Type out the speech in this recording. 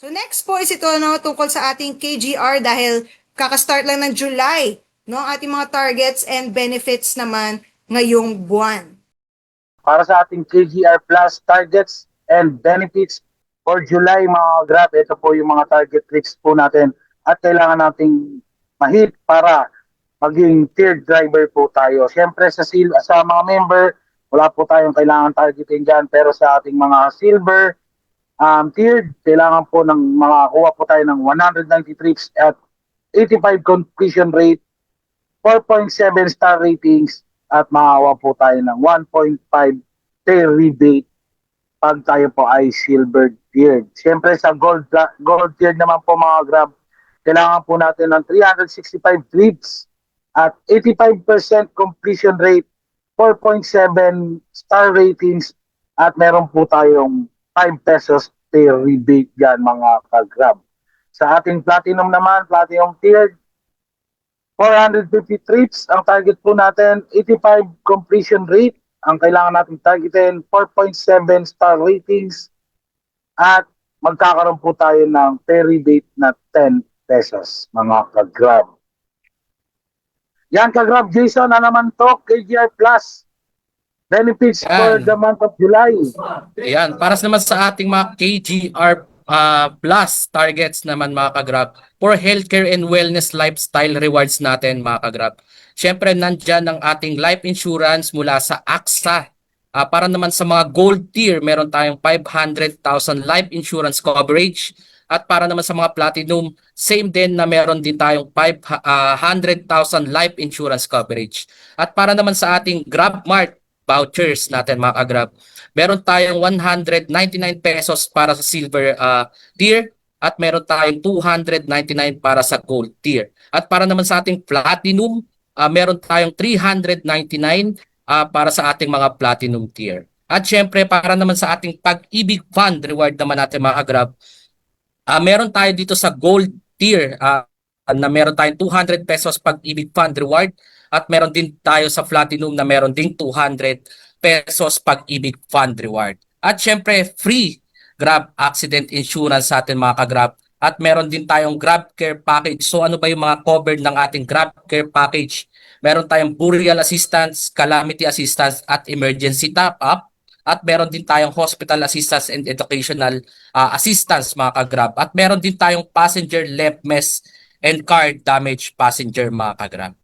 So next po is ito tungkol sa ating KGR dahil kakastart lang ng July, no? Ang ating mga targets and benefits naman ngayong buwan. Para sa ating KGR Plus targets and benefits for July mga Grab, ito po yung mga target tricks po natin at kailangan nating mahit para maging tiered driver po tayo. Siyempre sa mga member, wala po tayong kailangan targetin dyan, pero sa ating mga silver tiered, kailangan po ng makakuha po tayo ng 190 trips at 85 completion rate, 4.7 star ratings at makakuha po tayo ng 1.5 day rebate pag tayo po ay silver tiered. Siyempre sa gold tiered naman po mga Grab, kailangan po natin ng 365 trips at 85% completion rate, 4.7 star ratings at meron po tayong 5 pesos per rebate dyan mga ka-Grab. Sa ating platinum naman, platinum tiered, 450 trips ang target po natin, 85 completion rate ang kailangan natin targetin, 4.7 star ratings at magkakaroon po tayo ng per rebate na 10 pesos mga ka-Grab. Yan ka-Grab, Jason na naman to, KGR Plus. Benefits for the month of July. Ayan, para naman sa ating mga KGR Plus targets naman mga ka-Grab for healthcare and wellness lifestyle rewards natin mga ka-Grab. Siyempre nandyan ang ating life insurance mula sa AXA. Para naman sa mga gold tier, meron tayong 500,000 life insurance coverage. At para naman sa mga platinum, same din na meron din tayong 500,000 life insurance coverage. At para naman sa ating GrabMart vouchers natin mga ka-Grab, meron tayong 199 pesos para sa silver tier at meron tayong 299 para sa gold tier. At para naman sa ating platinum, meron tayong 399 para sa ating mga platinum tier. At syempre para naman sa ating Pag-ibig Fund reward naman natin mga ka-Grab, meron tayo dito sa gold tier na meron tayong 200 pesos Pag-ibig Fund reward at meron din tayo sa platinum na meron ding 200 pesos Pag-ibig Fund reward. At syempre free Grab accident insurance sa atin mga ka-Grab at meron din tayong Grab Care Package. So ano ba yung mga covered ng ating Grab Care Package? Meron tayong burial assistance, calamity assistance at emergency top-up. At meron din tayong hospital assistance and educational assistance mga ka-Grab. At meron din tayong passenger left mess and car damage passenger mga ka-Grab.